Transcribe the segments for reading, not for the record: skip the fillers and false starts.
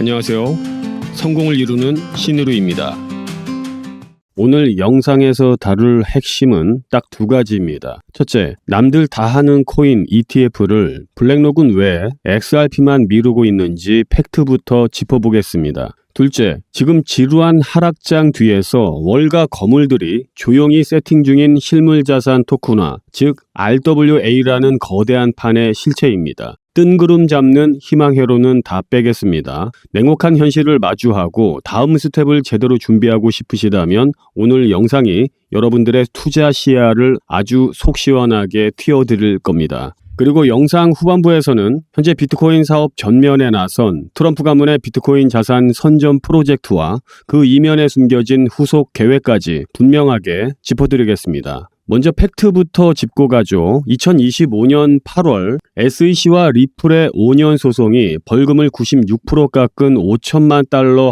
안녕하세요. 성공을 이루는 신의루입니다. 오늘 영상에서 다룰 핵심은 딱 두 가지입니다. 첫째, 남들 다 하는 코인 ETF를 블랙록은 왜 XRP만 미루고 있는지 팩트부터 짚어보겠습니다. 둘째, 지금 지루한 하락장 뒤에서 월가 거물들이 조용히 세팅 중인 실물자산 토큰화, 즉 RWA라는 거대한 판의 실체입니다. 뜬구름 잡는 희망회로는 다 빼겠습니다. 냉혹한 현실을 마주하고 다음 스텝을 제대로 준비하고 싶으시다면 오늘 영상이 여러분들의 투자 시야를 아주 속 시원하게 틔워드릴 겁니다. 그리고 영상 후반부에서는 현재 비트코인 사업 전면에 나선 트럼프 가문의 비트코인 자산 선점 프로젝트와 그 이면에 숨겨진 후속 계획까지 분명하게 짚어드리겠습니다. 먼저 팩트부터 짚고 가죠. 2025년 8월 SEC와 리플의 5년 소송이 벌금을 96% 깎은 $5천만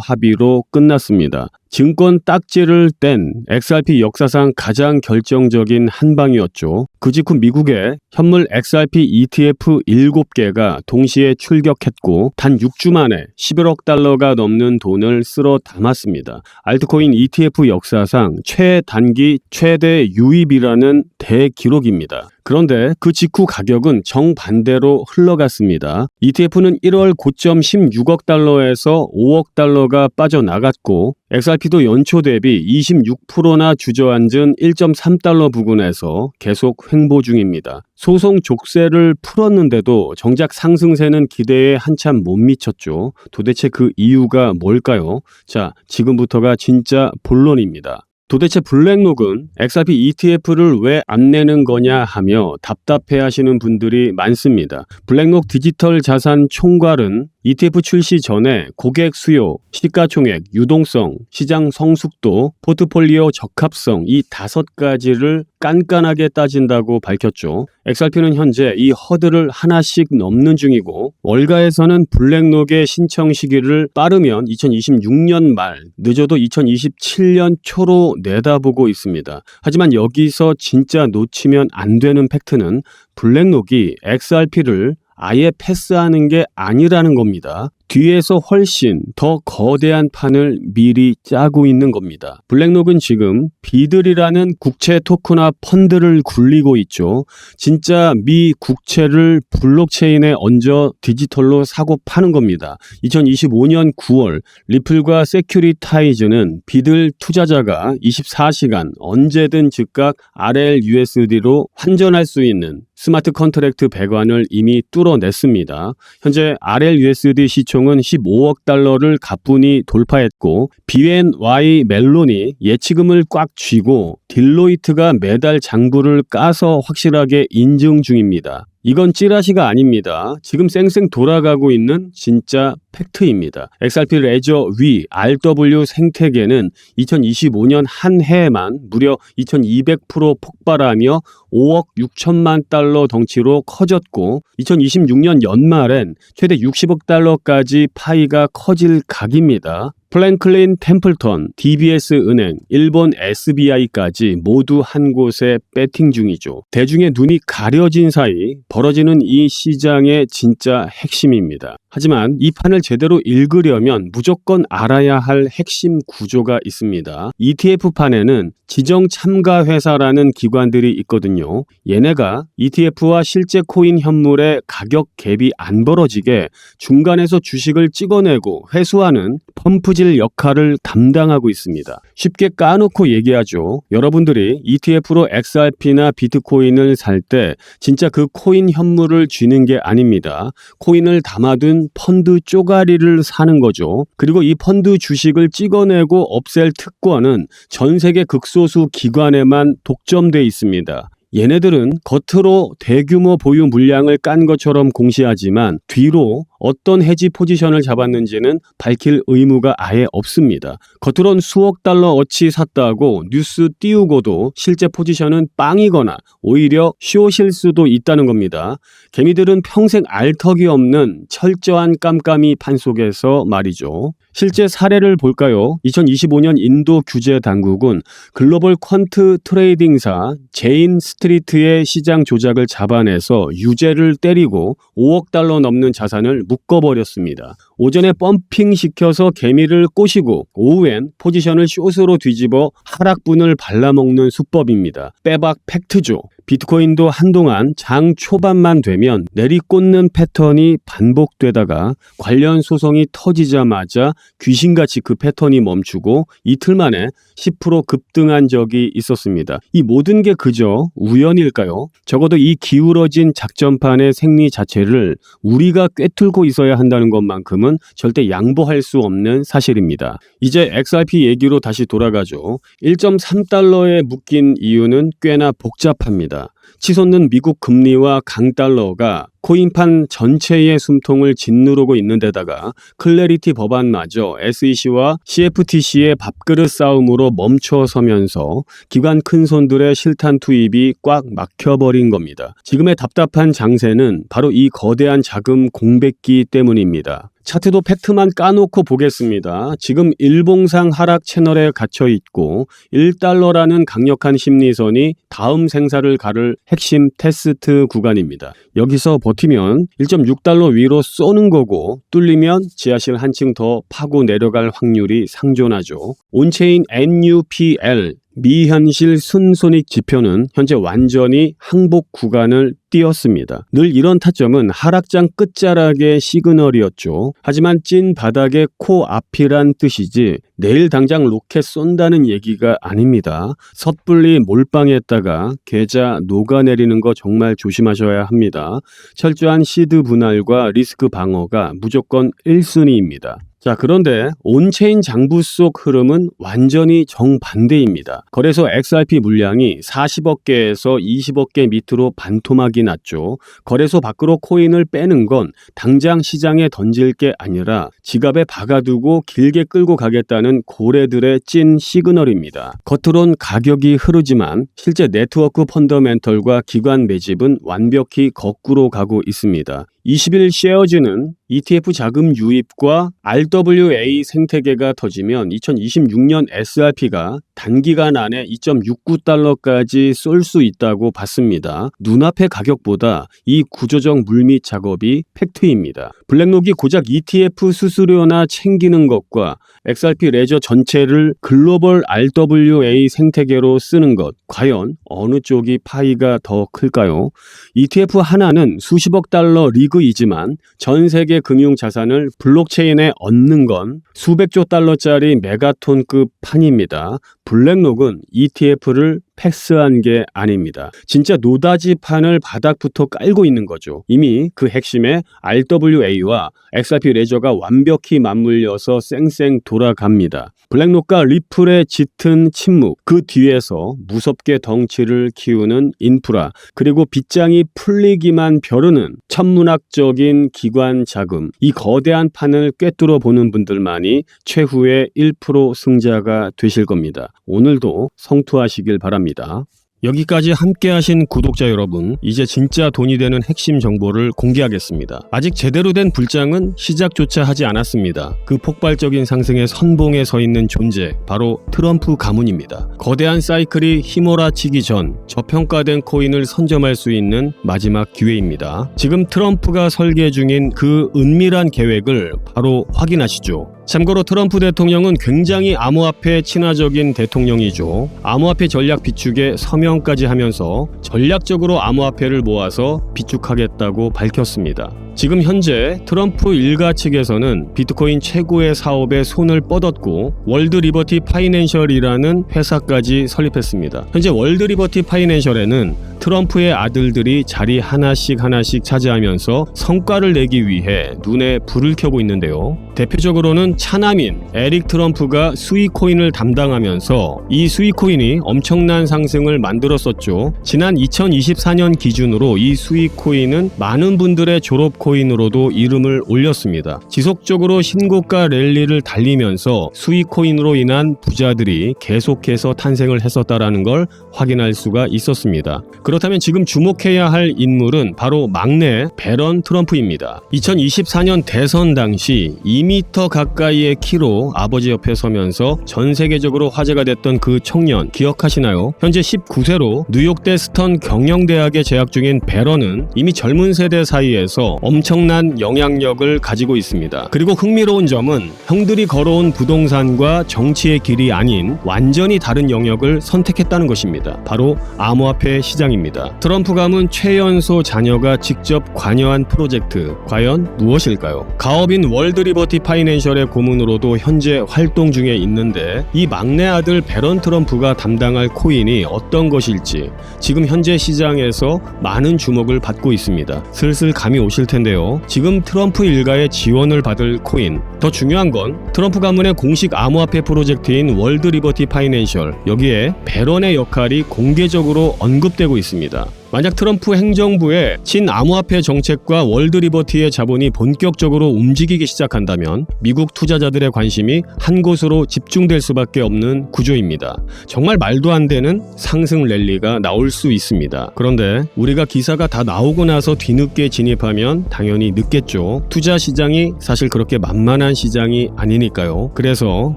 합의로 끝났습니다. 증권 딱지를 뗀 XRP 역사상 가장 결정적인 한 방이었죠. 그 직후 미국에 현물 XRP ETF 7개가 동시에 출격했고 단 6주 만에 $11억 넘는 돈을 쓸어 담았습니다. 알트코인 ETF 역사상 최단기 최대 유입이라는 대기록입니다. 그런데 그 직후 가격은 정반대로 흘러갔습니다. ETF는 1월 고점 $16억에서 $5억 빠져나갔고 XRP도 연초 대비 26%나 주저앉은 $1.3 부근에서 계속 횡보 중입니다. 소송 족쇄를 풀었는데도 정작 상승세는 기대에 한참 못 미쳤죠. 도대체 그 이유가 뭘까요? 자, 지금부터가 진짜 본론입니다. 도대체 블랙록은 XRP ETF를 왜 안 내는 거냐 하며 답답해하시는 분들이 많습니다. 블랙록 디지털 자산 총괄은 ETF 출시 전에 고객 수요, 시가총액, 유동성, 시장 성숙도, 포트폴리오 적합성 이 5가지를 깐깐하게 따진다고 밝혔죠. XRP는 현재 이 허들을 하나씩 넘는 중이고 월가에서는 블랙록의 신청 시기를 빠르면 2026년 말, 늦어도 2027년 초로 내다보고 있습니다. 하지만 여기서 진짜 놓치면 안 되는 팩트는 블랙록이 XRP를 아예 패스하는 게 아니라는 겁니다. 뒤에서 훨씬 더 거대한 판을 미리 짜고 있는 겁니다. 블랙록은 지금 비들이라는 국채 토큰화 펀드를 굴리고 있죠. 진짜 미 국채를 블록체인에 얹어 디지털로 사고 파는 겁니다. 2025년 9월 리플과 세큐리타이즈는 비들 투자자가 24시간 언제든 즉각 RLUSD로 환전할 수 있는 스마트 컨트랙트 배관을 이미 뚫어냈습니다. 현재 RLUSD 시총은 $15억 가뿐히 돌파했고 BNY 멜론이 예치금을 꽉 쥐고 딜로이트가 매달 장부를 까서 확실하게 인증 중입니다. 이건 찌라시가 아닙니다. 지금 쌩쌩 돌아가고 있는 진짜 팩트입니다. XRP 레저 위 RW 생태계는 2025년 한 해에만 무려 2200% 폭발하며 $5억 6천만 덩치로 커졌고 2026년 연말엔 최대 $60억 파이가 커질 각입니다. 플랭클린 템플턴, DBS 은행, 일본 SBI까지 모두 한 곳에 배팅 중이죠. 대중의 눈이 가려진 사이 벌어지는 이 시장의 진짜 핵심입니다. 하지만 이 판을 제대로 읽으려면 무조건 알아야 할 핵심 구조가 있습니다. ETF판에는 지정 참가 회사라는 기관들이 있거든요. 얘네가 ETF와 실제 코인 현물의 가격 갭이 안 벌어지게 중간에서 주식을 찍어내고 회수하는 펌프질 역할을 담당하고 있습니다. 쉽게 까놓고 얘기하죠. 여러분들이 ETF로 XRP나 비트코인을 살 때 진짜 그 코인 현물을 쥐는 게 아닙니다. 코인을 담아둔 펀드 쪼가리를 사는 거죠. 그리고 이 펀드 주식을 찍어내고 없앨 특권은 전 세계 극소수 기관에만 독점돼 있습니다. 얘네들은 겉으로 대규모 보유 물량을 깐 것처럼 공시하지만 뒤로 어떤 해지 포지션을 잡았는지는 밝힐 의무가 아예 없습니다. 겉으론 수억 달러 어치 샀다고 뉴스 띄우고도 실제 포지션은 빵이거나 오히려 쇼실 수도 있다는 겁니다. 개미들은 평생 알 턱이 없는 철저한 깜깜이 판 속에서 말이죠. 실제 사례를 볼까요? 2025년 인도 규제 당국은 글로벌 퀀트 트레이딩사 제인 스트리트의 시장 조작을 잡아내서 유죄를 때리고 $5억 넘는 자산을 묶어버렸습니다. 오전에 펌핑시켜서 개미를 꼬시고 오후엔 포지션을 숏으로 뒤집어 하락분을 발라먹는 수법입니다. 빼박 팩트죠. 비트코인도 한동안 장 초반만 되면 내리꽂는 패턴이 반복되다가 관련 소송이 터지자마자 귀신같이 그 패턴이 멈추고 이틀 만에 10% 급등한 적이 있었습니다. 이 모든 게 그저 우연일까요? 적어도 이 기울어진 작전판의 생리 자체를 우리가 꿰뚫고 있어야 한다는 것만큼은 절대 양보할 수 없는 사실입니다. 이제 XRP 얘기로 다시 돌아가죠. 1.3달러에 묶인 이유는 꽤나 복잡합니다. 치솟는 미국 금리와 강달러가 코인판 전체의 숨통을 짓누르고 있는 데다가 클래리티 법안마저 SEC와 CFTC의 밥그릇 싸움으로 멈춰서면서 기관 큰손들의 실탄 투입이 꽉 막혀버린 겁니다. 지금의 답답한 장세는 바로 이 거대한 자금 공백기 때문입니다. 차트도 팩트만 까놓고 보겠습니다. 지금 일봉상 하락 채널에 갇혀 있고 1달러라는 강력한 심리선이 다음 생사를 가를 핵심 테스트 구간입니다. 여기서 버티면 1.6달러 위로 쏘는 거고 뚫리면 지하실 한층 더 파고 내려갈 확률이 상존하죠. 온체인 NUPL 미현실 순손익 지표는 현재 완전히 항복 구간을 띄었습니다. 늘 이런 타점은 하락장 끝자락의 시그널이었죠. 하지만 찐 바닥의 코앞이란 뜻이지 내일 당장 로켓 쏜다는 얘기가 아닙니다. 섣불리 몰빵했다가 계좌 녹아내리는 거 정말 조심하셔야 합니다. 철저한 시드 분할과 리스크 방어가 무조건 1순위입니다. 자, 그런데 온체인 장부 속 흐름은 완전히 정반대입니다. 거래소 XRP 물량이 40억 개에서 20억 개 밑으로 반토막이 났죠. 거래소 밖으로 코인을 빼는 건 당장 시장에 던질 게 아니라 지갑에 박아두고 길게 끌고 가겠다는 고래들의 찐 시그널입니다. 겉으론 가격이 흐르지만 실제 네트워크 펀더멘털과 기관 매집은 완벽히 거꾸로 가고 있습니다. 20일 쉐어즈는 ETF 자금 유입과 RWA 생태계가 터지면 2026년 SRP가 단기간 안에 2.69달러까지 쏠 수 있다고 봤습니다. 눈앞의 가격보다 이 구조적 물밑 작업이 팩트입니다. 블랙록이 고작 ETF 수수료나 챙기는 것과 XRP 레저 전체를 글로벌 RWA 생태계로 쓰는 것, 과연 어느 쪽이 파이가 더 클까요? ETF 하나는 수십억 달러 리그이지만 전 세계 금융 자산을 블록체인에 얻는 건 수백조 달러짜리 메가톤급 판입니다. 블랙록은 ETF를 패스한 게 아닙니다. 진짜 노다지판을 바닥부터 깔고 있는 거죠. 이미 그 핵심에 RWA와 XRP 레저가 완벽히 맞물려서 쌩쌩 돌아갑니다. 블랙록과 리플의 짙은 침묵, 그 뒤에서 무섭게 덩치를 키우는 인프라, 그리고 빗장이 풀리기만 벼르는 천문학적인 기관 자금, 이 거대한 판을 꿰뚫어 보는 분들만이 최후의 1% 승자가 되실 겁니다. 오늘도 성투하시길 바랍니다. 여기까지 함께 하신 구독자 여러분, 이제 진짜 돈이 되는 핵심 정보를 공개하겠습니다. 아직 제대로 된 불장은 시작조차 하지 않았습니다. 그 폭발적인 상승의 선봉에 서 있는 존재, 바로 트럼프 가문입니다. 거대한 사이클이 휘몰아치기 전 저평가된 코인을 선점할 수 있는 마지막 기회입니다. 지금 트럼프가 설계 중인 그 은밀한 계획을 바로 확인하시죠. 참고로 트럼프 대통령은 굉장히 암호화폐 친화적인 대통령이죠. 암호화폐 전략 비축에 서명까지 하면서 전략적으로 암호화폐를 모아서 비축하겠다고 밝혔습니다. 지금 현재 트럼프 일가 측에서는 비트코인 최고의 사업에 손을 뻗었고 월드 리버티 파이낸셜이라는 회사까지 설립했습니다. 현재 월드 리버티 파이낸셜에는 트럼프의 아들들이 자리 하나씩 차지하면서 성과를 내기 위해 눈에 불을 켜고 있는데요. 대표적으로는 차남인 에릭 트럼프가 수익코인을 담당하면서 이 수익코인이 엄청난 상승을 만들었었죠. 지난 2024년 기준으로 이 수익코인은 많은 분들의 졸업코인으로도 이름을 올렸습니다. 지속적으로 신고가 랠리를 달리면서 수익코인으로 인한 부자들이 계속해서 탄생을 했었다라는 걸 확인할 수가 있었습니다. 그렇다면 지금 주목해야 할 인물은 바로 막내 배런 트럼프입니다. 2024년 대선 당시 2m 가까이의 키로 아버지 옆에 서면서 전 세계적으로 화제가 됐던 그 청년 기억하시나요? 현재 19세로 뉴욕대 스턴 경영대학에 재학 중인 배런은 이미 젊은 세대 사이에서 엄청난 영향력을 가지고 있습니다. 그리고 흥미로운 점은 형들이 걸어온 부동산과 정치의 길이 아닌 완전히 다른 영역을 선택했다는 것입니다. 바로 암호화폐 시장입니다. 트럼프 가문 최연소 자녀가 직접 관여한 프로젝트, 과연 무엇일까요? 가업인 월드 리버티 파이낸셜의 고문으로도 현재 활동 중에 있는데 이 막내 아들 배런 트럼프가 담당할 코인이 어떤 것일지 지금 현재 시장에서 많은 주목을 받고 있습니다. 슬슬 감이 오실 텐데요. 지금 트럼프 일가의 지원을 받을 코인, 더 중요한 건 트럼프 가문의 공식 암호화폐 프로젝트인 월드 리버티 파이낸셜, 여기에 배런의 역할이 공개적으로 언급되고 있습니다. 만약 트럼프 행정부의 친암호화폐 정책과 월드 리버티의 자본이 본격적으로 움직이기 시작한다면 미국 투자자들의 관심이 한 곳으로 집중될 수밖에 없는 구조입니다. 정말 말도 안 되는 상승 랠리가 나올 수 있습니다. 그런데 우리가 기사가 다 나오고 나서 뒤늦게 진입하면 당연히 늦겠죠. 투자 시장이 사실 그렇게 만만한 시장이 아니니까요. 그래서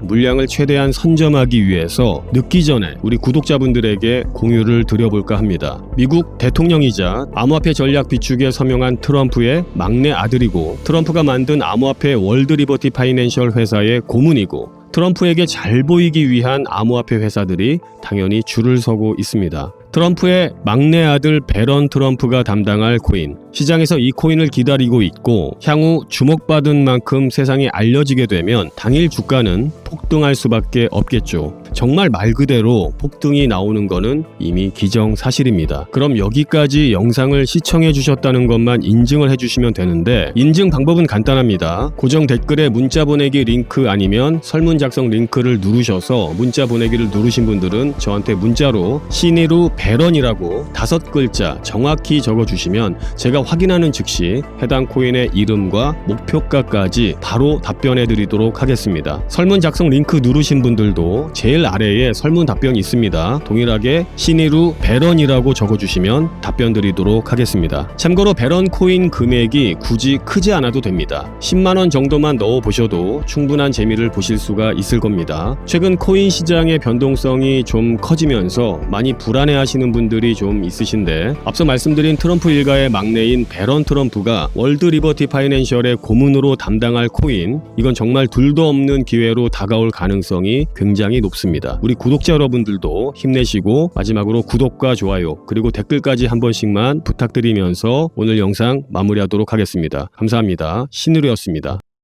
물량을 최대한 선점하기 위해서 늦기 전에 우리 구독자분들에게 공유를 드려볼까 합니다. 미국 대통령이자 암호화폐 전략 비축에 서명한 트럼프의 막내 아들이고 트럼프가 만든 암호화폐 월드 리버티 파이낸셜 회사의 고문이고 트럼프에게 잘 보이기 위한 암호화폐 회사들이 당연히 줄을 서고 있습니다. 트럼프의 막내 아들 배런 트럼프가 담당할 코인, 시장에서 이 코인을 기다리고 있고 향후 주목받은 만큼 세상에 알려지게 되면 당일 주가는 폭등할 수밖에 없겠죠. 정말 말 그대로 폭등이 나오는 거는 이미 기정사실입니다. 그럼 여기까지 영상을 시청해 주셨다는 것만 인증을 해주시면 되는데 인증 방법은 간단합니다. 고정 댓글에 문자 보내기 링크 아니면 설문 작성 링크를 누르셔서 문자 보내기를 누르신 분들은 저한테 문자로 신의루 배런이라고 5글자 정확히 적어주시면 제가 확인하는 즉시 해당 코인의 이름과 목표가까지 바로 답변해 드리도록 하겠습니다. 설문 작성 링크 누르신 분들도 제일 아래에 설문 답변이 있습니다. 동일하게 신의루 배런이라고 적어주시면 답변 드리도록 하겠습니다. 참고로 배런 코인 금액이 굳이 크지 않아도 됩니다. 10만원 정도만 넣어보셔도 충분한 재미를 보실 수가 있을 겁니다. 최근 코인 시장의 변동성이 좀 커지면서 많이 불안해하시는 분들이 좀 있으신데 앞서 말씀드린 트럼프 일가의 막내인 배런 트럼프가 월드 리버티 파이낸셜의 고문으로 담당할 코인, 이건 정말 둘도 없는 기회로 다가올 가능성이 굉장히 높습니다. 우리 구독자 여러분들도 힘내시고 마지막으로 구독과 좋아요 그리고 댓글까지 한 번씩만 부탁드리면서 오늘 영상 마무리하도록 하겠습니다. 감사합니다. 신의루였습니다.